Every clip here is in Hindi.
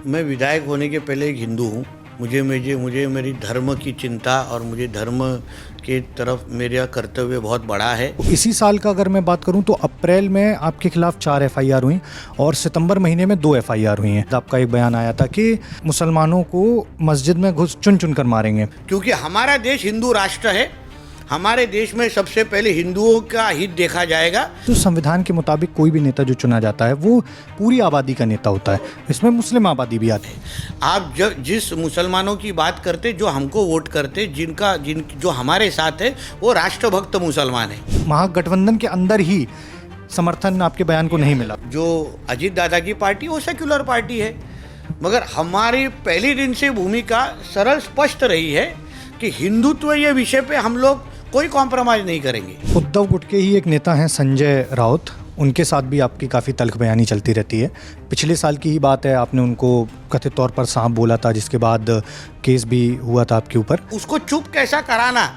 मैं विधायक होने के पहले एक हिंदू हूँ। मुझे मुझे मुझे मेरी धर्म की चिंता और मुझे धर्म के तरफ मेरा कर्तव्य बहुत बड़ा है। इसी साल का अगर मैं बात करूं तो अप्रैल में आपके खिलाफ 4 एफआईआर हुई और सितंबर महीने में 2 एफआईआर हुई हैं। आपका एक बयान आया था कि मुसलमानों को मस्जिद में घुस चुन चुन कर मारेंगे। क्योंकि हमारा देश हिंदू राष्ट्र है, हमारे देश में सबसे पहले हिंदुओं का हित देखा जाएगा। तो संविधान के मुताबिक कोई भी नेता जो चुना जाता है वो पूरी आबादी का नेता होता है, इसमें मुस्लिम आबादी भी आती है। आप जिस मुसलमानों की बात करते, जो हमको वोट करते, जो हमारे साथ है, वो राष्ट्रभक्त मुसलमान है। महागठबंधन के अंदर ही समर्थन आपके बयान को नहीं मिला। जो अजीत दादा की पार्टी वो सेक्युलर पार्टी है, मगर हमारी पहले दिन से भूमिका सरल स्पष्ट रही है कि हिंदुत्व ये विषय पे हम लोग कोई कॉम्प्रोमाइज़ नहीं करेंगे। उद्धव गुट के ही एक नेता हैं संजय राउत, उनके साथ भी आपकी काफ़ी तल्ख बयानी चलती रहती है। पिछले साल की ही बात है, आपने उनको कथित तौर पर सांप बोला था, जिसके बाद केस भी हुआ था आपके ऊपर। उसको चुप कैसा कराना,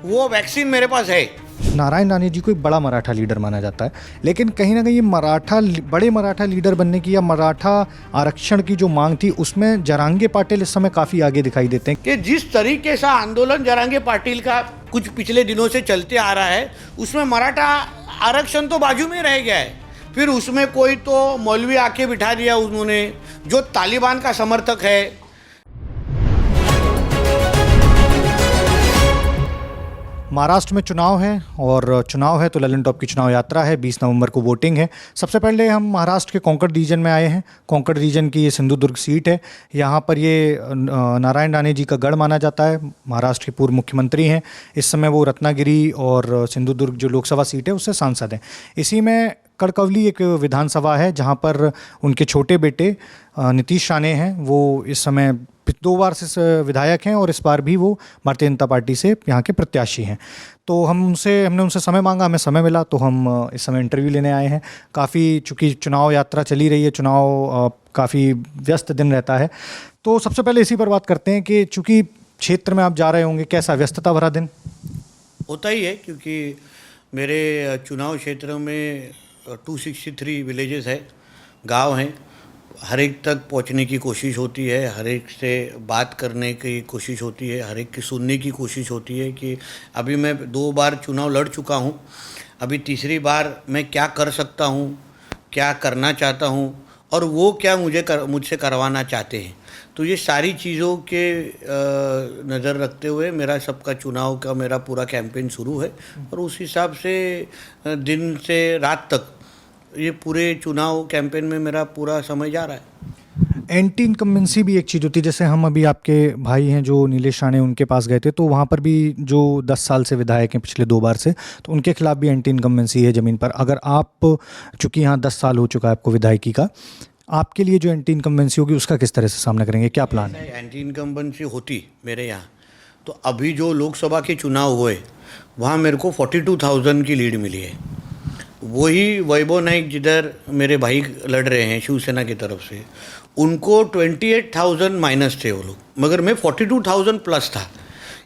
वो वैक्सीन मेरे पास है। नारायण राणे जी को एक बड़ा मराठा लीडर माना जाता है, लेकिन कहीं ना कहीं ये बड़े मराठा लीडर बनने की या मराठा आरक्षण की जो मांग थी उसमें जरांगे पाटिल इस समय काफ़ी आगे दिखाई देते हैं। कि जिस तरीके से आंदोलन जरांगे पाटिल का कुछ पिछले दिनों से चलते आ रहा है, उसमें मराठा आरक्षण तो बाजू में रह गया है। फिर उसमें कोई तो मौलवी आके बिठा दिया उन्होंने, जो तालिबान का समर्थक है। महाराष्ट्र में चुनाव है और चुनाव है तो ललन टॉप की चुनाव यात्रा है। 20 नवंबर को वोटिंग है। सबसे पहले हम महाराष्ट्र के कोंकण रीजन में आए हैं। कोंकण रीजन की ये सिंधुदुर्ग सीट है। यहाँ पर ये नारायण राणे जी का गढ़ माना जाता है। महाराष्ट्र के पूर्व मुख्यमंत्री हैं। इस समय वो रत्नागिरी और सिंधुदुर्ग जो लोकसभा सीट है उससे सांसद हैं। इसी में कड़कवली एक विधानसभा है जहाँ पर उनके छोटे बेटे नीतीश राणे हैं, वो इस समय 2 बार से विधायक हैं और इस बार भी वो भारतीय जनता पार्टी से यहाँ के प्रत्याशी हैं। तो हमने उनसे समय मांगा, हमें समय मिला तो हम इस समय इंटरव्यू लेने आए हैं। काफ़ी चूँकि चुनाव यात्रा चली रही है, चुनाव काफ़ी व्यस्त दिन रहता है, तो सबसे पहले इसी पर बात करते हैं कि चूँकि क्षेत्र में आप जा रहे होंगे, कैसा व्यस्तता भरा दिन होता ही है? क्योंकि मेरे चुनाव क्षेत्र में 263 विलेजेस है, गांव हैं। हर एक तक पहुंचने की कोशिश होती है, हर एक से बात करने की कोशिश होती है, हर एक की सुनने की कोशिश होती है कि अभी मैं 2 बार चुनाव लड़ चुका हूं, अभी तीसरी बार मैं क्या कर सकता हूं, क्या करना चाहता हूं और वो क्या मुझसे करवाना चाहते हैं। तो ये सारी चीज़ों के नज़र रखते हुए मेरा सबका चुनाव का मेरा पूरा कैंपेन शुरू है और उस हिसाब से दिन से रात तक ये पूरे चुनाव कैंपेन में मेरा पूरा समय जा रहा है। एंटी इनकम्बेंसी भी एक चीज़ होती है। जैसे हम अभी आपके भाई हैं जो नीलेश राणे, उनके पास गए थे तो वहाँ पर भी जो 10 साल से विधायक हैं पिछले 2 बार से, तो उनके खिलाफ भी एंटी इनकम्बेंसी है ज़मीन पर। अगर आप, चूँकि यहाँ 10 साल हो चुका है आपको विधायकी का, आपके लिए जो एंटी इनकम्बेंसी होगी उसका किस तरह से सामना करेंगे, क्या प्लान है? एंटी इनकम्बेंसी होती मेरे यहाँ तो अभी जो लोकसभा के चुनाव हुए वहाँ मेरे को 42,000 की लीड मिली है। वही वैभव नाइक जिधर मेरे भाई लड़ रहे हैं शिवसेना की तरफ से, उनको 28,000 माइनस थे वो लोग, मगर मैं 42,000 प्लस था।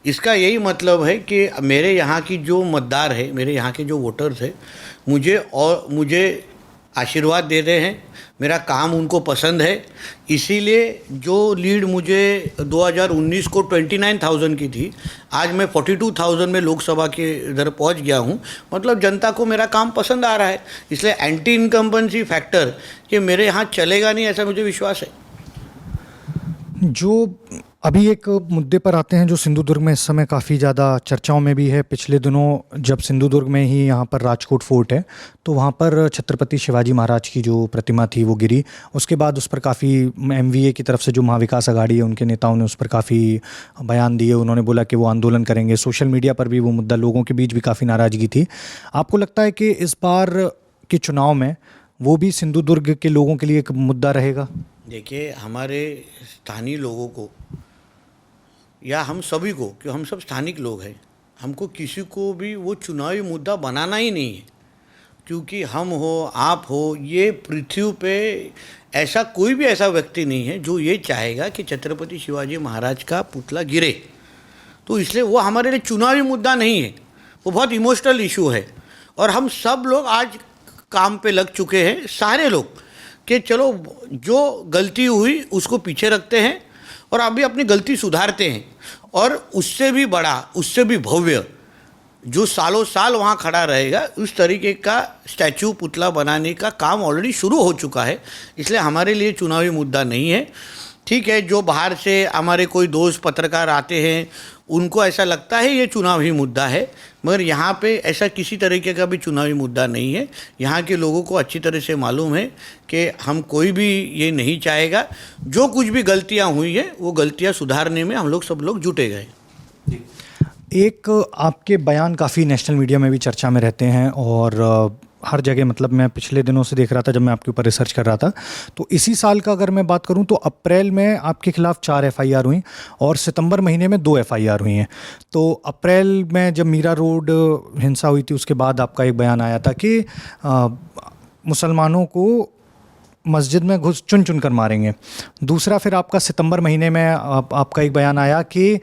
इसका यही मतलब है कि मेरे यहाँ की जो मतदार है, मेरे यहाँ के जो वोटर्स हैं, मुझे आशीर्वाद दे रहे हैं, मेरा काम उनको पसंद है। इसीलिए जो लीड मुझे 2019 को 29,000 की थी, आज मैं 42,000 में लोकसभा के इधर पहुंच गया हूं। मतलब जनता को मेरा काम पसंद आ रहा है, इसलिए एंटी इनकम्बेंसी फैक्टर कि मेरे यहाँ चलेगा नहीं, ऐसा मुझे विश्वास है। जो अभी एक मुद्दे पर आते हैं जो सिंधुदुर्ग में इस समय काफ़ी ज़्यादा चर्चाओं में भी है। पिछले दिनों जब सिंधुदुर्ग में ही यहाँ पर राजकोट फोर्ट है तो वहाँ पर छत्रपति शिवाजी महाराज की जो प्रतिमा थी वो गिरी। उसके बाद उस पर काफ़ी MVA की तरफ से जो महाविकास आघाड़ी है उनके नेताओं ने उस पर काफ़ी बयान दिए। उन्होंने बोला कि वो आंदोलन करेंगे। सोशल मीडिया पर भी वो मुद्दा, लोगों के बीच भी काफ़ी नाराज़गी थी। आपको लगता है कि इस बार के चुनाव में वो भी सिंधुदुर्ग के लोगों के लिए एक मुद्दा रहेगा? देखिए, हमारे स्थानीय लोगों को या हम सभी को, कि हम सब स्थानिक लोग हैं, हमको किसी को भी वो चुनावी मुद्दा बनाना ही नहीं है। क्योंकि हम हो, आप हो, ये पृथ्वी पे ऐसा कोई भी ऐसा व्यक्ति नहीं है जो ये चाहेगा कि छत्रपति शिवाजी महाराज का पुतला गिरे। तो इसलिए वो हमारे लिए चुनावी मुद्दा नहीं है, वो बहुत इमोशनल इशू है। और हम सब लोग आज काम पे लग चुके हैं, सारे लोग, कि चलो जो गलती हुई उसको पीछे रखते हैं और अभी अपनी गलती सुधारते हैं, और उससे भी बड़ा, उससे भी भव्य, जो सालों साल वहाँ खड़ा रहेगा, उस तरीके का स्टैचू पुतला बनाने का काम ऑलरेडी शुरू हो चुका है। इसलिए हमारे लिए चुनावी मुद्दा नहीं है। ठीक है, जो बाहर से हमारे कोई दोस्त पत्रकार आते हैं उनको ऐसा लगता है ये चुनावी मुद्दा है, मगर यहाँ पे ऐसा किसी तरीके का भी चुनावी मुद्दा नहीं है। यहाँ के लोगों को अच्छी तरह से मालूम है कि हम कोई भी ये नहीं चाहेगा, जो कुछ भी गलतियाँ हुई है वो गलतियाँ सुधारने में हम लोग सब लोग जुटे गए। एक आपके बयान काफ़ी नेशनल मीडिया में भी चर्चा में रहते हैं और हर जगह, मतलब मैं पिछले दिनों से देख रहा था जब मैं आपके ऊपर रिसर्च कर रहा था, तो इसी साल का अगर मैं बात करूं तो अप्रैल में आपके खिलाफ 4 एफआईआर हुई और सितंबर महीने में 2 एफआईआर हुई हैं। तो अप्रैल में जब मीरा रोड हिंसा हुई थी उसके बाद आपका एक बयान आया था कि मुसलमानों को मस्जिद में घुस चुन चुन कर मारेंगे। दूसरा फिर आपका सितंबर महीने में आपका एक बयान आया कि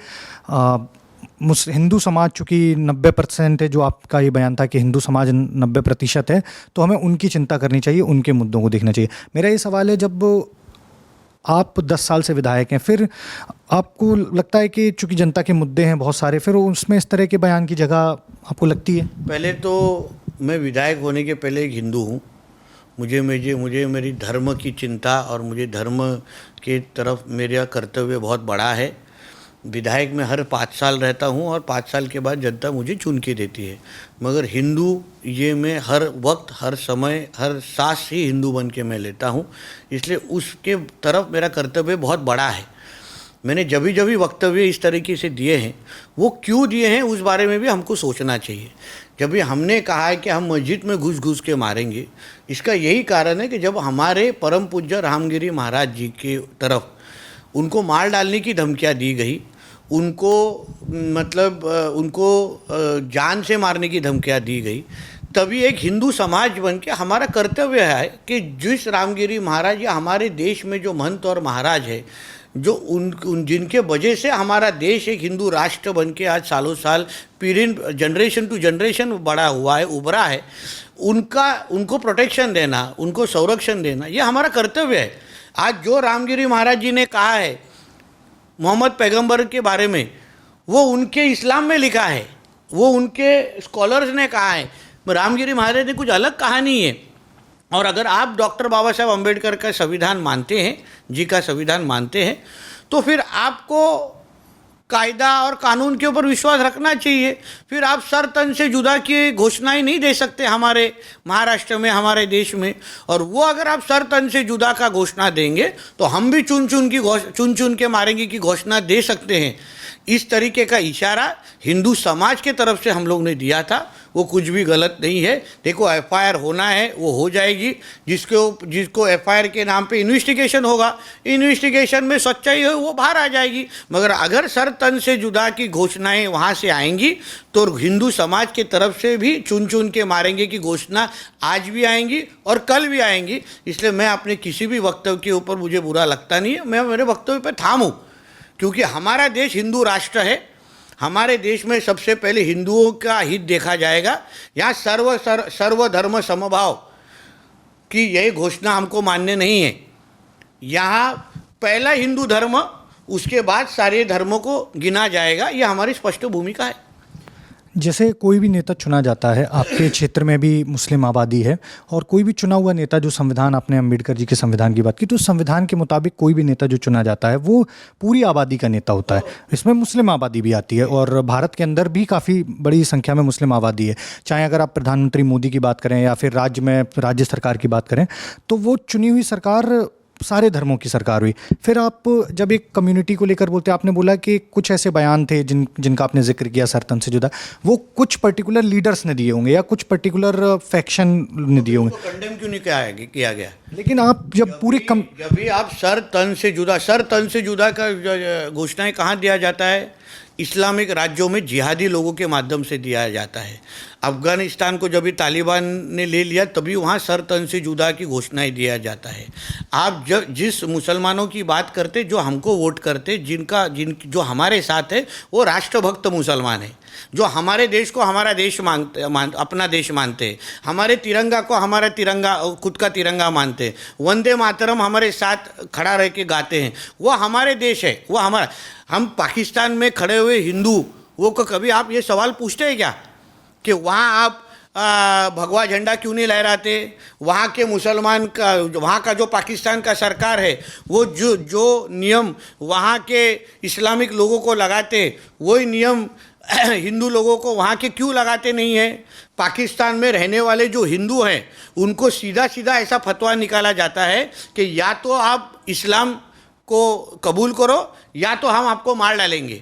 हिंदू समाज चूँकि 90% है, जो आपका ये बयान था कि हिंदू समाज 90% है, तो हमें उनकी चिंता करनी चाहिए, उनके मुद्दों को देखना चाहिए। मेरा ये सवाल है, जब आप 10 साल से विधायक हैं, फिर आपको लगता है कि चूँकि जनता के मुद्दे हैं बहुत सारे, फिर उसमें इस तरह के बयान की जगह आपको लगती है? पहले तो मैं विधायक होने के पहले एक हिंदू हूँ। मुझे मेरी धर्म की चिंता और मुझे धर्म के तरफ मेरा कर्तव्य बहुत बड़ा है। विधायक में हर 5 साल रहता हूँ और 5 साल के बाद जनता मुझे चुन के देती है, मगर हिंदू ये मैं हर वक्त, हर समय, हर सांस ही हिंदू बन के मैं लेता हूँ। इसलिए उसके तरफ मेरा कर्तव्य बहुत बड़ा है। मैंने जब भी वक्तव्य इस तरीके से दिए हैं, वो क्यों दिए हैं उस बारे में भी हमको सोचना चाहिए। जब भी हमने कहा है कि हम मस्जिद में घुस घुस के मारेंगे, इसका यही कारण है कि जब हमारे परम पूज्य रामगिरी महाराज जी के तरफ उनको मार डालने की धमकियाँ दी गई, उनको जान से मारने की धमकियाँ दी गई, तभी एक हिंदू समाज बन के हमारा कर्तव्य है कि जिस रामगिरी महाराज या हमारे देश में जो महंत और महाराज है, जो जिनके वजह से हमारा देश एक हिंदू राष्ट्र बन के आज सालों साल पीढ़ी जनरेशन टू जनरेशन बड़ा हुआ है, उभरा है, उनको प्रोटेक्शन देना, उनको संरक्षण देना, ये हमारा कर्तव्य है। आज जो रामगिरी महाराज जी ने कहा है मोहम्मद पैगंबर के बारे में, वो उनके इस्लाम में लिखा है, वो उनके स्कॉलर्स ने कहा है। रामगिरी महाराज ने कुछ अलग कहा नहीं है। और अगर आप डॉक्टर बाबा साहब अम्बेडकर का संविधान मानते हैं, जी का संविधान मानते हैं, तो फिर आपको कायदा और कानून के ऊपर विश्वास रखना चाहिए। फिर आप सर तन से जुदा की घोषणाएं नहीं दे सकते हमारे महाराष्ट्र में, हमारे देश में। और वो अगर आप सर तन से जुदा का घोषणा देंगे तो हम भी चुन चुन के मारेंगे की घोषणा दे सकते हैं। इस तरीके का इशारा हिंदू समाज के तरफ से हम लोग ने दिया था, वो कुछ भी गलत नहीं है। देखो, एफआईआर होना है वो हो जाएगी, जिसको एफआईआर के नाम पे इन्वेस्टिगेशन होगा, इन्वेस्टिगेशन में सच्चाई है वो बाहर आ जाएगी। मगर अगर सर तन से जुदा की घोषणाएं वहाँ से आएंगी तो हिंदू समाज के तरफ से भी चुन के मारेंगे की घोषणा आज भी आएंगी और कल भी आएंगी। इसलिए मैं अपने किसी भी वक्तव्य के ऊपर मुझे बुरा लगता नहीं है, मैं मेरे वक्तव्य पर थाम हूँ, क्योंकि हमारा देश हिंदू राष्ट्र है। हमारे देश में सबसे पहले हिंदुओं का हित देखा जाएगा। यहाँ सर्वधर्म समभाव की यही घोषणा हमको मान्य नहीं है। यहाँ पहला हिंदू धर्म, उसके बाद सारे धर्मों को गिना जाएगा, ये हमारी स्पष्ट भूमिका है। जैसे कोई भी नेता चुना जाता है, आपके क्षेत्र में भी मुस्लिम आबादी है, और कोई भी चुना हुआ नेता, जो संविधान, आपने अम्बेडकर जी के संविधान की बात की, तो संविधान के मुताबिक कोई भी नेता जो चुना जाता है वो पूरी आबादी का नेता होता है। इसमें मुस्लिम आबादी भी आती है और भारत के अंदर भी काफ़ी बड़ी संख्या में मुस्लिम आबादी है। चाहे अगर आप प्रधानमंत्री मोदी की बात करें या फिर राज्य सरकार की बात करें, तो वो चुनी हुई सरकार सारे धर्मों की सरकार हुई। फिर आप जब एक कम्युनिटी को लेकर बोलते, आपने बोला कि कुछ ऐसे बयान थे जिनका आपने जिक्र किया सरतन से जुदा, वो कुछ पर्टिकुलर लीडर्स ने दिए होंगे या कुछ पर्टिकुलर फैक्शन ने दिए होंगे, तो कंडेम क्यों नहीं किया गया? लेकिन आप जब पूरी जब भी आप सर तन से जुदा का घोषणाएं कहाँ दिया जाता है इस्लामिक राज्यों में जिहादी लोगों के माध्यम से दिया जाता है। अफ़गानिस्तान को जब भी तालिबान ने ले लिया तभी वहाँ सर तन से जुदा की घोषणाएं दिया जाता है। आप जिस मुसलमानों की बात करते, जो हमको वोट करते, जो हमारे साथ है, वो राष्ट्रभक्त मुसलमान है, जो हमारे देश को हमारा देश अपना देश मानते हैं, हमारे तिरंगा को हमारा तिरंगा, खुद का तिरंगा मानते हैं, वंदे मातरम हमारे साथ खड़ा रह के गाते हैं, वो हमारे देश है, वो हमारा। हम पाकिस्तान में खड़े हुए हिंदू वो को कभी आप ये सवाल पूछते हैं क्या कि वहाँ आप भगवा झंडा क्यों नहीं लहराते? वहाँ के मुसलमान का, वहाँ का जो पाकिस्तान का सरकार है, वो जो नियम वहाँ के इस्लामिक लोगों को लगाते, वही नियम हिंदू लोगों को वहाँ के क्यों लगाते नहीं है? पाकिस्तान में रहने वाले जो हिंदू हैं उनको सीधा सीधा ऐसा फतवा निकाला जाता है कि या तो आप इस्लाम को कबूल करो या तो हम आपको मार डालेंगे।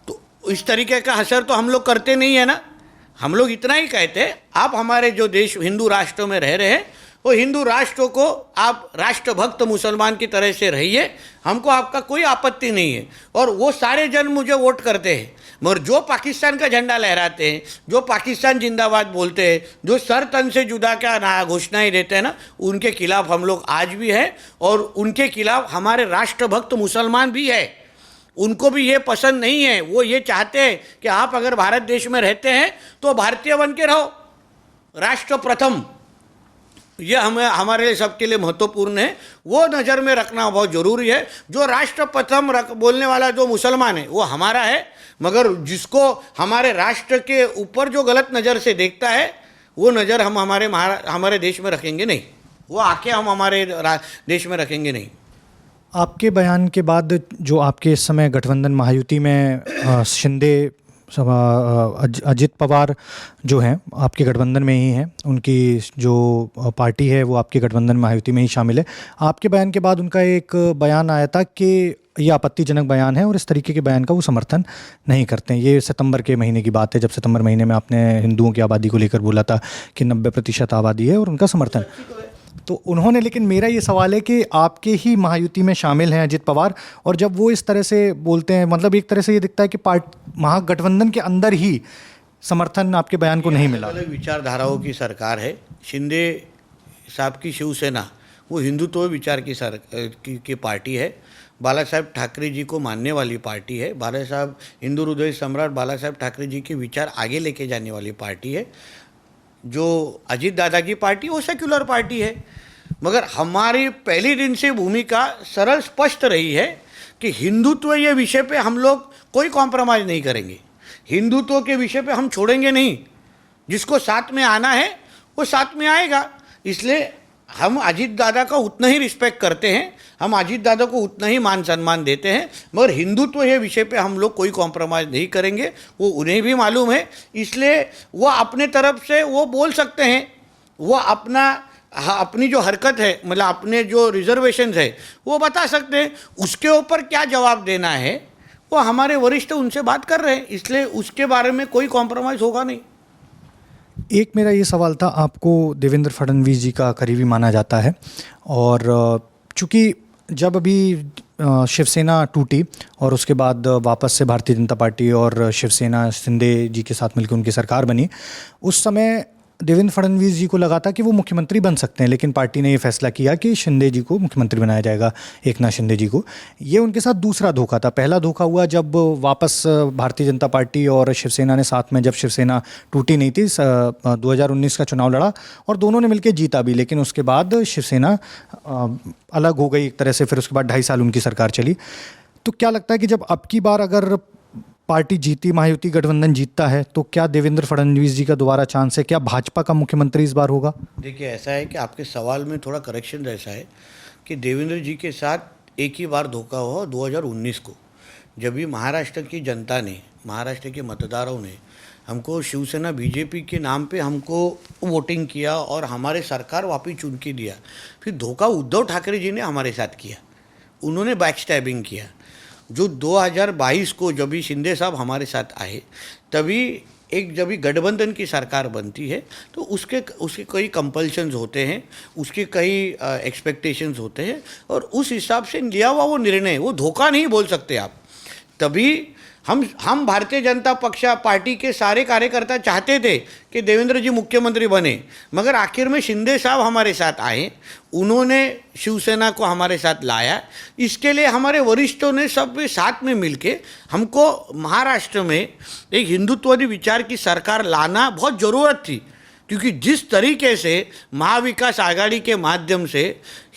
तो इस तरीके का असर तो हम लोग करते नहीं है ना। हम लोग इतना ही कहते हैं, आप हमारे जो देश हिंदू राष्ट्रों में रह रहे हैं, वो हिंदू राष्ट्रों को आप राष्ट्रभक्त मुसलमान की तरह से रहिए, हमको आपका कोई आपत्ति नहीं है। और वो सारे जन मुझे वोट करते हैं, मगर जो पाकिस्तान का झंडा लहराते हैं, जो पाकिस्तान जिंदाबाद बोलते हैं, जो सर तन से जुदा का घोषणाएं देते हैं ना, उनके खिलाफ हम लोग आज भी हैं। और उनके खिलाफ हमारे राष्ट्रभक्त मुसलमान भी है, उनको भी ये पसंद नहीं है। वो ये चाहते हैं कि आप अगर भारत देश में रहते हैं तो भारतीय बन के रहो, राष्ट्र प्रथम। ये हमारे लिए सबके लिए महत्वपूर्ण है, वो नज़र में रखना बहुत ज़रूरी है। जो राष्ट्र प्रथम बोलने वाला जो मुसलमान है वो हमारा है, मगर जिसको हमारे राष्ट्र के ऊपर जो गलत नज़र से देखता है, वो नज़र हम हमारे देश में रखेंगे नहीं, वो आके हम हमारे देश में रखेंगे नहीं। आपके बयान के बाद जो आपके इस समय गठबंधन महायुति में शिंदे अजित पवार जो हैं आपके गठबंधन में ही हैं, उनकी जो पार्टी है वो आपके गठबंधन महायुति में ही शामिल है। आपके बयान के बाद उनका एक बयान आया था कि ये आपत्तिजनक बयान है और इस तरीके के बयान का वो समर्थन नहीं करते हैं। ये सितंबर के महीने की बात है, जब सितंबर महीने में आपने हिंदुओं की आबादी को लेकर बोला था कि 90% आबादी है और उनका समर्थन। तो उन्होंने, लेकिन मेरा ये सवाल है कि आपके ही महायुति में शामिल हैं अजित पवार, और जब वो इस तरह से बोलते हैं, मतलब एक तरह से ये दिखता है कि महागठबंधन के अंदर ही समर्थन आपके बयान को नहीं मिला। अलग विचारधाराओं की सरकार है। शिंदे साहब की शिवसेना वो हिंदुत्व विचार की पार्टी है। बाला साहब ठाकरे जी को मानने वाली पार्टी है। बाला साहब, हिंदू हृदय सम्राट बाला साहब ठाकरे जी के विचार आगे लेके जाने वाली पार्टी है। जो अजीत दादा की पार्टी वो सेक्युलर पार्टी है, मगर हमारी पहले दिन से भूमिका सरल स्पष्ट रही है कि हिंदुत्व ये विषय पे हम लोग कोई कॉम्प्रोमाइज़ नहीं करेंगे। हिंदुत्व के विषय पे हम छोड़ेंगे नहीं, जिसको साथ में आना है वो साथ में आएगा। इसलिए हम अजीत दादा का उतना ही रिस्पेक्ट करते हैं, हम अजीत दादा को उतना ही मान सम्मान देते हैं, मगर हिंदुत्व ये विषय पे हम लोग कोई कॉम्प्रोमाइज़ नहीं करेंगे। वो उन्हें भी मालूम है, इसलिए वो अपने तरफ से वो बोल सकते हैं, वो अपनी जो हरकत है, मतलब अपने जो रिजर्वेशन है वो बता सकते हैं। उसके ऊपर क्या जवाब देना है वो हमारे वरिष्ठ उनसे बात कर रहे हैं, इसलिए उसके बारे में कोई कॉम्प्रोमाइज़ होगा नहीं। एक मेरा ये सवाल था, आपको देवेंद्र फडणवीस जी का करीबी माना जाता है, और चूँकि जब अभी शिवसेना टूटी और उसके बाद वापस से भारतीय जनता पार्टी और शिवसेना शिंदे जी के साथ मिलकर उनकी सरकार बनी, उस समय देवेंद्र फडणवीस जी को लगा था कि वो मुख्यमंत्री बन सकते हैं, लेकिन पार्टी ने ये फैसला किया कि शिंदे जी को मुख्यमंत्री बनाया जाएगा, एकनाथ शिंदे जी को। ये उनके साथ दूसरा धोखा था। पहला धोखा हुआ जब वापस भारतीय जनता पार्टी और शिवसेना ने साथ में, जब शिवसेना टूटी नहीं थी, 2019 का चुनाव लड़ा और दोनों ने मिलकर जीता भी, लेकिन उसके बाद शिवसेना अलग हो गई एक तरह से। फिर उसके बाद 2.5 साल उनकी सरकार चली। तो क्या लगता है कि जब अब की बार अगर पार्टी जीती, महायुति गठबंधन जीतता है, तो क्या देवेंद्र फडणवीस जी का दोबारा चांस है? क्या भाजपा का मुख्यमंत्री इस बार होगा? देखिए, ऐसा है कि आपके सवाल में थोड़ा करेक्शन ऐसा है कि देवेंद्र जी के साथ एक ही बार धोखा हुआ 2019 को, जब भी महाराष्ट्र की जनता ने, महाराष्ट्र के मतदारों ने हमको शिवसेना बीजेपी के नाम पे हमको वोटिंग किया और हमारे सरकार वापस चुन के दिया। फिर धोखा उद्धव ठाकरे जी ने हमारे साथ किया, उन्होंने बैक स्टैबिंग किया। जो 2022 को जब भी शिंदे साहब हमारे साथ आए, तभी जब भी गठबंधन की सरकार बनती है तो उसके कई कंपल्शंस होते हैं, उसके कई एक्सपेक्टेशंस होते हैं, और उस हिसाब से लिया हुआ वो निर्णय, वो धोखा नहीं बोल सकते आप। तभी हम भारतीय जनता पक्ष पार्टी के सारे कार्यकर्ता चाहते थे कि देवेंद्र जी मुख्यमंत्री बने, मगर आखिर में शिंदे साहब हमारे साथ आए, उन्होंने शिवसेना को हमारे साथ लाया। इसके लिए हमारे वरिष्ठों ने सब साथ में मिलके हमको महाराष्ट्र में एक हिंदुत्ववादी विचार की सरकार लाना बहुत ज़रूरत थी, क्योंकि जिस तरीके से महाविकास आघाड़ी के माध्यम से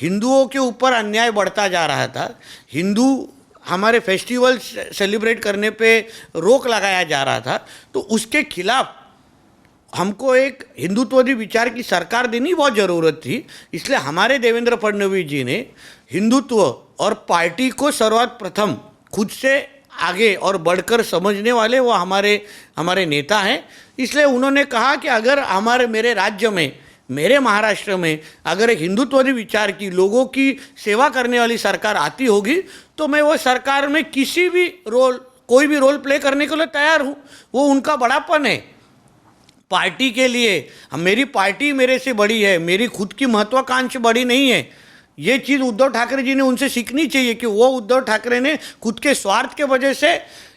हिंदुओं के ऊपर अन्याय बढ़ता जा रहा था, हिंदू हमारे फेस्टिवल सेलिब्रेट करने पे रोक लगाया जा रहा था, तो उसके खिलाफ हमको एक हिंदुत्ववादी विचार की सरकार देनी बहुत ज़रूरत थी। इसलिए हमारे देवेंद्र फडणवीस जी ने हिंदुत्व और पार्टी को सर्वप्रथम खुद से आगे और बढ़कर समझने वाले वो हमारे नेता हैं। इसलिए उन्होंने कहा कि अगर मेरे राज्य में, मेरे महाराष्ट्र में अगर एक हिंदुत्ववादी विचार की, लोगों की सेवा करने वाली सरकार आती होगी, तो मैं वो सरकार में कोई भी रोल प्ले करने के लिए तैयार हूँ। वो उनका बड़ापन है पार्टी के लिए। मेरी पार्टी मेरे से बड़ी है, मेरी खुद की महत्वाकांक्षा बड़ी नहीं है। ये चीज़ उद्धव ठाकरे जी ने उनसे सीखनी चाहिए कि वो उद्धव ठाकरे ने खुद के स्वार्थ के वजह से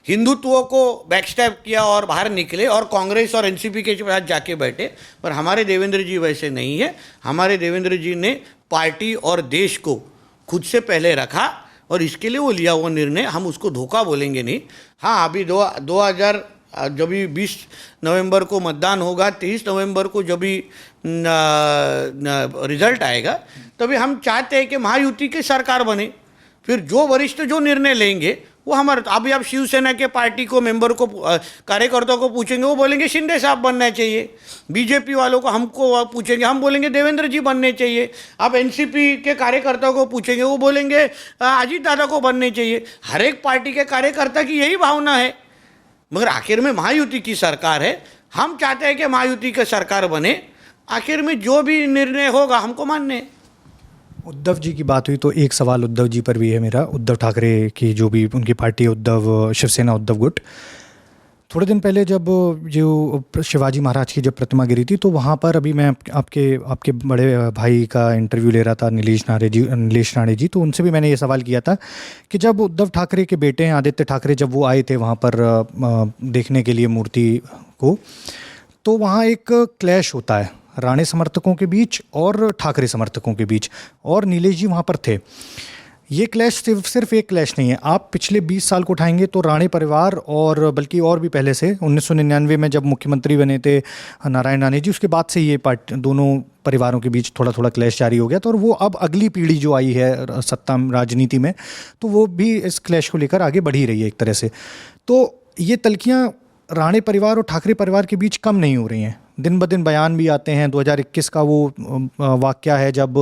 हिंदुत्व को बैकस्टैप किया और बाहर निकले और कांग्रेस और एनसीपी के साथ जाके बैठे। पर हमारे देवेंद्र जी वैसे नहीं है। हमारे देवेंद्र जी ने पार्टी और देश को खुद से पहले रखा और इसके लिए वो लिया हुआ निर्णय, हम उसको धोखा बोलेंगे नहीं। हाँ, अभी 2000 जब भी 20 नवंबर को मतदान होगा, 23 नवंबर को जब भी रिजल्ट आएगा, तभी हम चाहते हैं कि महायुति की सरकार बने। फिर जो वरिष्ठ जो निर्णय लेंगे वो हमारे, अभी आप शिवसेना के पार्टी को मेंबर को, कार्यकर्ताओं को पूछेंगे, वो बोलेंगे शिंदे साहब बनना चाहिए। बीजेपी वालों को हमको पूछेंगे, हम बोलेंगे देवेंद्र जी बनने चाहिए। आप एनसीपी के कार्यकर्ताओं को पूछेंगे, वो बोलेंगे अजीत दादा को बनने चाहिए। हर एक पार्टी के कार्यकर्ता की यही भावना है, मगर आखिर में महायुति की सरकार है। हम चाहते हैं कि महायुति की सरकार बने। आखिर में जो भी निर्णय होगा हमको मानने हैं। उद्धव जी की बात हुई तो एक सवाल उद्धव जी पर भी है मेरा। उद्धव ठाकरे की जो भी उनकी पार्टी शिवसेना उद्धव गुट, थोड़े दिन पहले जब जो शिवाजी महाराज की जब प्रतिमा गिरी थी, तो वहाँ पर अभी मैं आपके बड़े भाई का इंटरव्यू ले रहा था, नीलेश राणे जी, तो उनसे भी मैंने ये सवाल किया था कि जब उद्धव ठाकरे के बेटे हैं आदित्य ठाकरे, जब वो आए थे वहाँ पर देखने के लिए मूर्ति को, तो वहाँ एक क्लैश होता है राणे समर्थकों के बीच और ठाकरे समर्थकों के बीच, और नीलेश जी वहाँ पर थे। ये क्लैश सिर्फ एक क्लैश नहीं है। आप पिछले 20 साल को उठाएंगे तो राणे परिवार, और बल्कि और भी पहले से 1999 में जब मुख्यमंत्री बने थे नारायण राणे जी, उसके बाद से ये दोनों परिवारों के बीच थोड़ा थोड़ा क्लैश जारी हो गया था। और वो अब अगली पीढ़ी जो आई है सत्ता राजनीति में, तो वो भी इस क्लैश को लेकर आगे बढ़ ही रही है एक तरह से। तो ये तल्खियाँ राणे परिवार और ठाकरे परिवार के बीच कम नहीं हो रही हैं। दिन ब दिन बयान भी आते हैं। 2021 का वो वाक़या है जब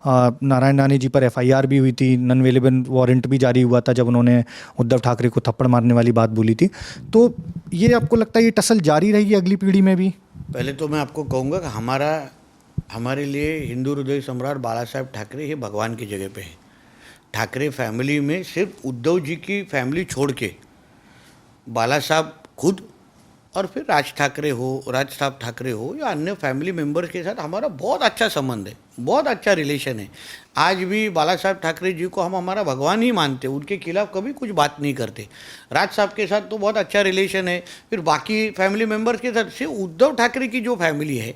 नारायण राणे जी पर एफआईआर भी हुई थी, नॉन अवेलेबल वारंट भी जारी हुआ था जब उन्होंने उद्धव ठाकरे को थप्पड़ मारने वाली बात बोली थी। तो ये आपको लगता है ये टसल जारी रहेगी अगली पीढ़ी में भी? पहले तो मैं आपको कहूँगा कि हमारे लिए हिंदू हृदय सम्राट बाला साहेब ठाकरे ये भगवान की जगह पे है। ठाकरे फैमिली में सिर्फ उद्धव जी की फैमिली छोड़ के बाला साहब खुद और फिर राज साहब ठाकरे हो या अन्य फैमिली मेम्बर्स के साथ हमारा बहुत अच्छा संबंध है, बहुत अच्छा रिलेशन है। आज भी बाला साहब ठाकरे जी को हम हमारा भगवान ही मानते, उनके खिलाफ कभी कुछ बात नहीं करते। राज साहब के साथ तो बहुत अच्छा रिलेशन है। फिर बाकी फैमिली मेम्बर्स के साथ से उद्धव ठाकरे की जो फैमिली है,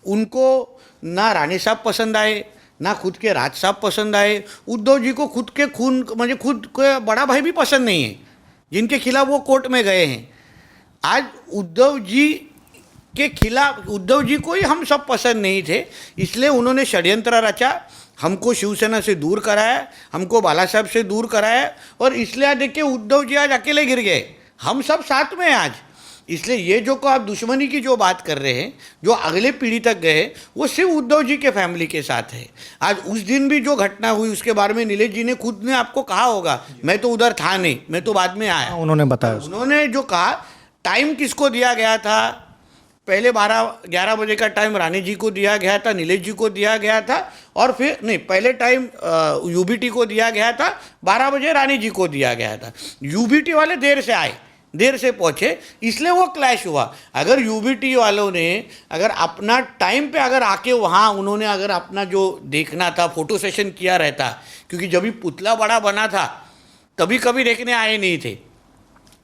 उनको ना राणे साहब पसंद आए, ना खुद के राज साहब पसंद आए। उद्धव जी को खुद के खुद के बड़ा भाई भी पसंद नहीं है, जिनके खिलाफ वो कोर्ट में गए हैं। आज उद्धव जी के खिलाफ, उद्धव जी को ही हम सब पसंद नहीं थे, इसलिए उन्होंने षड्यंत्र रचा, हमको शिवसेना से दूर कराया, हमको बाला साहब से दूर कराया, और इसलिए देखिए उद्धव जी आज अकेले गिर गए, हम सब साथ में हैं आज। इसलिए ये जो को आप दुश्मनी की जो बात कर रहे हैं, जो अगले पीढ़ी तक गए, वो सिर्फ उद्धव जी के फैमिली के साथ है। आज उस दिन भी जो घटना हुई उसके बारे में नीलेश जी ने खुद ने आपको कहा होगा, मैं तो उधर था नहीं, मैं तो बाद में आया। उन्होंने बताया, उन्होंने जो कहा, टाइम किसको दिया गया था? पहले 12-11 बजे का टाइम राणे जी को दिया गया था, नीलेश जी को दिया गया था, और फिर नहीं, पहले टाइम यूबीटी को दिया गया था, 12 बजे राणे जी को दिया गया था। यूबीटी वाले देर से आए, देर से पहुँचे, इसलिए वो क्लैश हुआ। अगर यूबीटी वालों ने अगर अपना टाइम पे अगर आके वहाँ उन्होंने अगर अपना जो देखना था फ़ोटो सेशन किया रहता, क्योंकि जब भी पुतला बड़ा बना था तभी कभी देखने आए नहीं थे,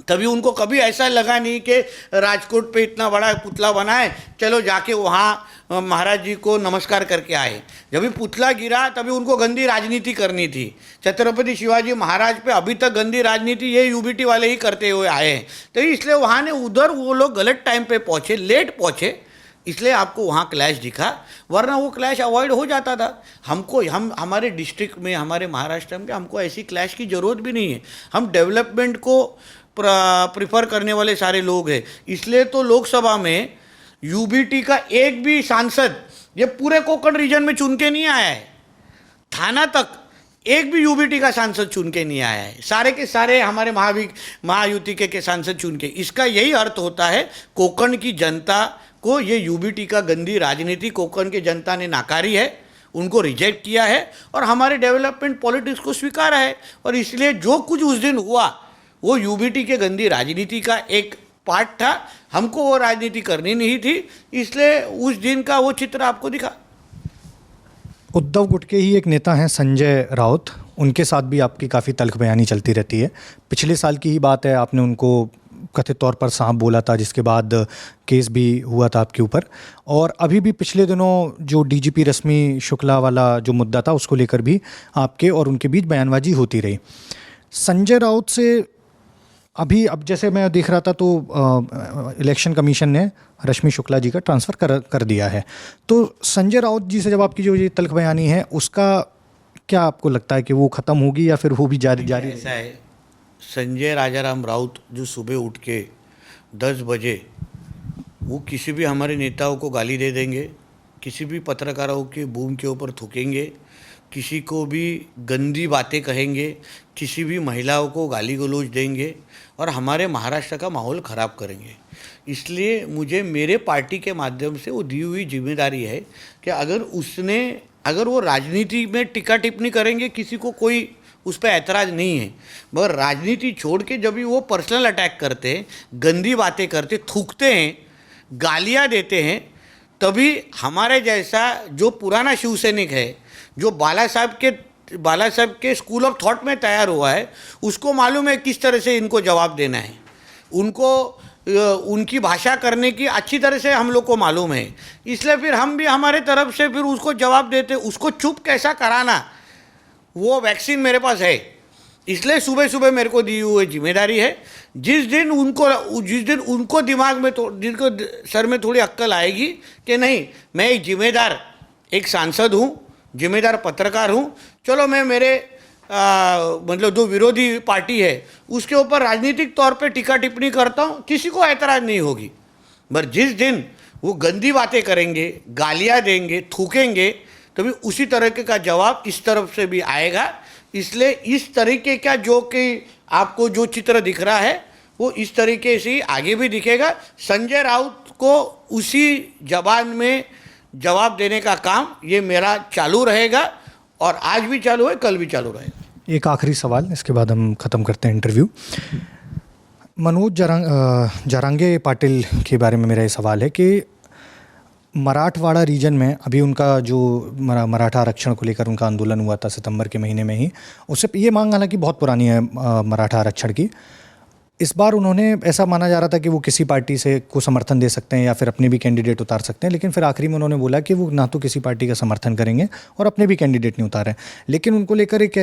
तभी उनको कभी ऐसा लगा नहीं कि राजकोट पे इतना बड़ा पुतला बना है, चलो जाके वहाँ महाराज जी को नमस्कार करके आए। जब भी पुतला गिरा तभी उनको गंदी राजनीति करनी थी। छत्रपति शिवाजी महाराज पे अभी तक गंदी राजनीति ये यूबीटी वाले ही करते हुए आए हैं। तो इसलिए वहाँ ने उधर वो लोग गलत टाइम पे पहुँचे, लेट पहुँचे, इसलिए आपको वहाँ क्लैश दिखा, वरना वो क्लैश अवॉइड हो जाता था। हम हमारे डिस्ट्रिक्ट में, हमारे महाराष्ट्र में हमको ऐसी क्लैश की ज़रूरत भी नहीं है। हम डेवलपमेंट को प्रिफर करने वाले सारे लोग हैं। इसलिए तो लोकसभा में यूबीटी का एक भी सांसद ये पूरे कोंकण रीजन में चुन के नहीं आया है। थाना तक एक भी यूबीटी का सांसद चुन के नहीं आया है। सारे के सारे हमारे महायुति के सांसद चुन के। इसका यही अर्थ होता है, कोंकण की जनता को ये यूबीटी का गंदी राजनीति कोंकण की जनता ने नाकारी है, उनको रिजेक्ट किया है और हमारे डेवलपमेंट पॉलिटिक्स को स्वीकारा है। और इसलिए जो कुछ उस दिन हुआ वो यूबीटी के गंदी राजनीति का एक पार्ट था। हमको वो राजनीति करनी नहीं थी, इसलिए उस दिन का वो चित्र आपको दिखा। उद्धव गुट के ही एक नेता हैं संजय राउत, उनके साथ भी आपकी काफ़ी तल्ख बयानी चलती रहती है। पिछले साल की ही बात है, आपने उनको कथित तौर पर सांप बोला था, जिसके बाद केस भी हुआ था आपके ऊपर। और अभी भी पिछले दिनों जो डीजीपी रश्मि शुक्ला वाला जो मुद्दा था, उसको लेकर भी आपके और उनके बीच बयानबाजी होती रही। संजय राउत से अभी अब जैसे मैं देख रहा था तो इलेक्शन कमीशन ने रश्मि शुक्ला जी का ट्रांसफ़र कर दिया है। तो संजय राउत जी से जब आपकी जो ये तल्ख बयानी है, उसका क्या आपको लगता है कि वो ख़त्म होगी या फिर वो भी जारी ऐसा है, संजय राजाराम राउत जो सुबह उठ के 10 बजे वो किसी भी हमारे नेताओं को गाली दे देंगे, किसी भी पत्रकारों के बूम के ऊपर थूकेंगे, किसी को भी गंदी बातें कहेंगे, किसी भी महिलाओं को गाली गलौज देंगे और हमारे महाराष्ट्र का माहौल ख़राब करेंगे। इसलिए मुझे मेरे पार्टी के माध्यम से वो दी हुई जिम्मेदारी है कि अगर वो राजनीति में टिक्का टिप्पणी करेंगे, किसी को कोई उस पर ऐतराज़ नहीं है, मगर राजनीति छोड़ के जब भी वो पर्सनल अटैक करते हैं, गंदी बातें करते, थूकते हैं, गालियाँ देते हैं, तभी हमारे जैसा जो पुराना शिवसैनिक है, जो बाला साहब के स्कूल ऑफ थॉट में तैयार हुआ है, उसको मालूम है किस तरह से इनको जवाब देना है। उनको उनकी भाषा करने की अच्छी तरह से हम लोग को मालूम है। इसलिए फिर हम भी हमारे तरफ से फिर उसको जवाब देते, उसको चुप कैसा कराना, वो वैक्सीन मेरे पास है। इसलिए सुबह सुबह मेरे को दी हुई जिम्मेदारी है। जिस दिन उनको दिमाग में जिनको सर में थोड़ी अक्ल आएगी कि नहीं, मैं एक जिम्मेदार एक सांसद हूँ, जिम्मेदार पत्रकार हूँ, चलो मैं मेरे मतलब जो विरोधी पार्टी है उसके ऊपर राजनीतिक तौर पे टीका टिप्पणी करता हूँ, किसी को ऐतराज़ नहीं होगी। पर जिस दिन वो गंदी बातें करेंगे, गालियाँ देंगे, थूकेंगे, तभी उसी तरह का जवाब इस तरफ से भी आएगा। इसलिए इस तरीके का जो कि आपको जो चित्र दिख रहा है वो इस तरीके से ही आगे भी दिखेगा। संजय राउत को उसी जबान में जवाब देने का काम ये मेरा चालू रहेगा और आज भी चालू है, कल भी चालू रहेगा। एक आखिरी सवाल, इसके बाद हम ख़त्म करते हैं इंटरव्यू। मनोज जरांगे पाटिल के बारे में मेरा ये सवाल है कि मराठवाड़ा रीजन में अभी उनका जो मराठा आरक्षण को लेकर उनका आंदोलन हुआ था सितंबर के महीने में ही, उससे ये मांग हालांकि बहुत पुरानी है मराठा आरक्षण की। इस बार उन्होंने ऐसा माना जा रहा था कि वो किसी पार्टी से को समर्थन दे सकते हैं या फिर अपने भी कैंडिडेट उतार सकते हैं, लेकिन फिर आखिरी में उन्होंने बोला कि वो ना तो किसी पार्टी का समर्थन करेंगे और अपने भी कैंडिडेट नहीं उतारे। लेकिन उनको लेकर एक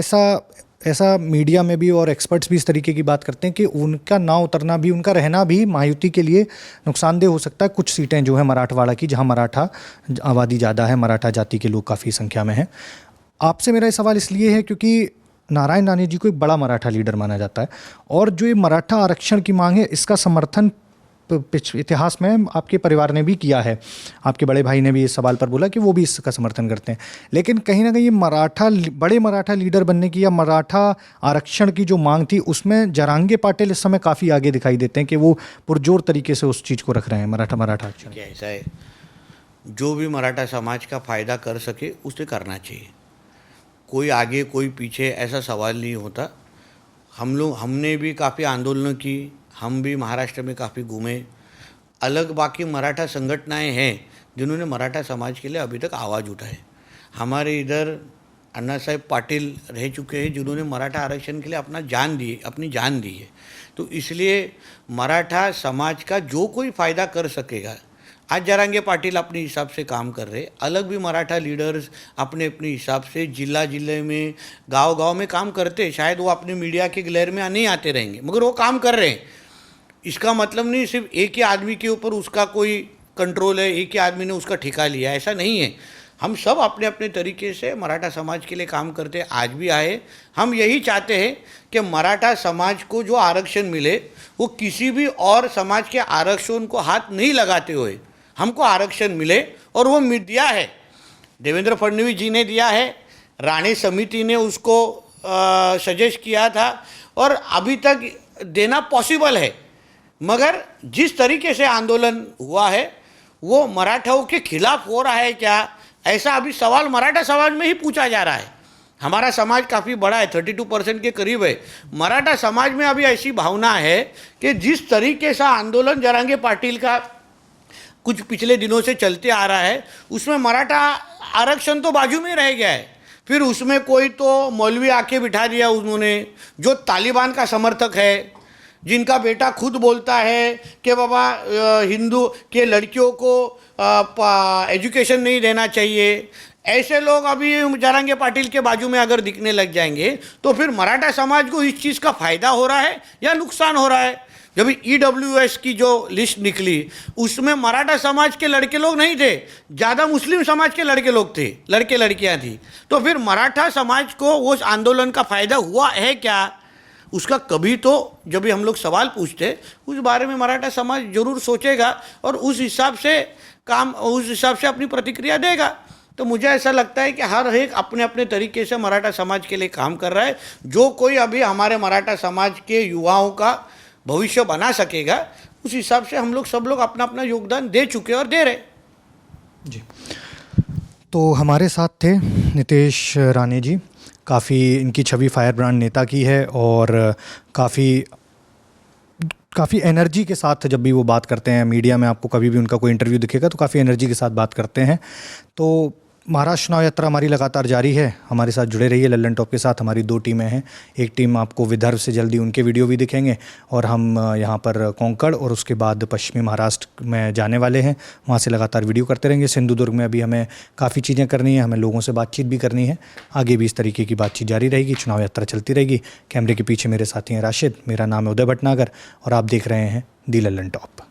ऐसा मीडिया में भी और एक्सपर्ट्स भी इस तरीके की बात करते हैं कि उनका ना उतरना भी, उनका रहना भी महायुति के लिए नुकसानदेह हो सकता है। कुछ सीटें जो है मराठवाड़ा की, जहाँ मराठा आबादी ज़्यादा है, मराठा जाति के लोग काफ़ी संख्या में हैं। आपसे मेरा ये सवाल इसलिए है क्योंकि नारायण राणे जी को एक बड़ा मराठा लीडर माना जाता है और जो ये मराठा आरक्षण की मांग है, इसका समर्थन इतिहास में आपके परिवार ने भी किया है। आपके बड़े भाई ने भी इस सवाल पर बोला कि वो भी इसका समर्थन करते हैं। लेकिन कहीं ना कहीं ये बड़े मराठा लीडर बनने की या मराठा आरक्षण की जो मांग थी, उसमें जरांगे पाटिल इस समय काफ़ी आगे दिखाई देते हैं कि वो पुरजोर तरीके से उस चीज़ को रख रहे हैं, मराठा आरक्षण। ऐसा है, जो भी मराठा समाज का फ़ायदा कर सके उसे करना चाहिए। कोई आगे कोई पीछे ऐसा सवाल नहीं होता। हमने भी काफ़ी आंदोलन की, हम भी महाराष्ट्र में काफ़ी घूमे। अलग बाकी मराठा संगठनाएं हैं जिन्होंने मराठा समाज के लिए अभी तक आवाज़ उठाए। हमारे इधर अन्ना साहेब पाटिल रह चुके हैं जिन्होंने मराठा आरक्षण के लिए अपनी जान दी है। तो इसलिए मराठा समाज का जो कोई फ़ायदा कर सकेगा, आज जरांगे पाटिल अपने हिसाब से काम कर रहे, अलग भी मराठा लीडर्स अपने अपने हिसाब से जिले में गांव में काम करते। शायद वो अपने मीडिया के ग्लेयर में नहीं आते रहेंगे, मगर वो काम कर रहे हैं। इसका मतलब नहीं सिर्फ एक ही आदमी के ऊपर उसका कोई कंट्रोल है, एक ही आदमी ने उसका ठेका लिया, ऐसा नहीं है। हम सब अपने अपने तरीके से मराठा समाज के लिए काम करते आज भी आए। हम यही चाहते हैं कि मराठा समाज को जो आरक्षण मिले वो किसी भी और समाज के आरक्षण को हाथ नहीं लगाते हुए हमको आरक्षण मिले, और वो दिया है। देवेंद्र फडणवीस जी ने दिया है, राणे समिति ने उसको सजेस्ट किया था, और अभी तक देना पॉसिबल है। मगर जिस तरीके से आंदोलन हुआ है वो मराठाओं के खिलाफ हो रहा है क्या, ऐसा अभी सवाल मराठा समाज में ही पूछा जा रहा है। हमारा समाज काफ़ी बड़ा है, 32% के करीब है। मराठा समाज में अभी ऐसी भावना है कि जिस तरीके से आंदोलन जरांगे पाटिल का कुछ पिछले दिनों से चलते आ रहा है, उसमें मराठा आरक्षण तो बाजू में रह गया है। फिर उसमें कोई तो मौलवी आके बिठा दिया उन्होंने, जो तालिबान का समर्थक है, जिनका बेटा खुद बोलता है कि बाबा हिंदू के लड़कियों को एजुकेशन नहीं देना चाहिए। ऐसे लोग अभी जरांगे पाटिल के बाजू में अगर दिखने लग जाएंगे तो फिर मराठा समाज को इस चीज़ का फ़ायदा हो रहा है या नुकसान हो रहा है। जब EWS की जो लिस्ट निकली उसमें मराठा समाज के लड़के लोग नहीं थे, ज़्यादा मुस्लिम समाज के लड़के लोग थे, लड़के लड़कियां थी। तो फिर मराठा समाज को उस आंदोलन का फ़ायदा हुआ है क्या, उसका कभी तो जब भी हम लोग सवाल पूछते उस बारे में मराठा समाज जरूर सोचेगा और उस हिसाब से अपनी प्रतिक्रिया देगा। तो मुझे ऐसा लगता है कि हर एक अपने अपने तरीके से मराठा समाज के लिए काम कर रहा है। जो कोई अभी हमारे मराठा समाज के युवाओं का भविष्य बना सकेगा, उस हिसाब से हम लोग सब लोग अपना अपना योगदान दे चुके और दे रहे। जी, तो हमारे साथ थे नितेश राणे जी। काफ़ी इनकी छवि फायर ब्रांड नेता की है और काफ़ी एनर्जी के साथ जब भी वो बात करते हैं, मीडिया में आपको कभी भी उनका कोई इंटरव्यू दिखेगा तो काफ़ी एनर्जी के साथ बात करते हैं। तो महाराष्ट्र चुनाव यात्रा हमारी लगातार जारी है। हमारे साथ जुड़े रहिए। लल्लन टॉप के साथ हमारी 2 टीमें हैं। एक टीम आपको विदर्भ से जल्दी उनके वीडियो भी दिखेंगे, और हम यहाँ पर कोंकण और उसके बाद पश्चिमी महाराष्ट्र में जाने वाले हैं, वहाँ से लगातार वीडियो करते रहेंगे। सिंधुदुर्ग में अभी हमें काफ़ी चीज़ें करनी है, हमें लोगों से बातचीत भी करनी है। आगे भी इस तरीके की बातचीत जारी रहेगी, चुनाव यात्रा चलती रहेगी। कैमरे के पीछे मेरे साथी हैं राशिद, मेरा नाम है उदय भटनागर और आप देख रहे हैं दी लल्लन टॉप।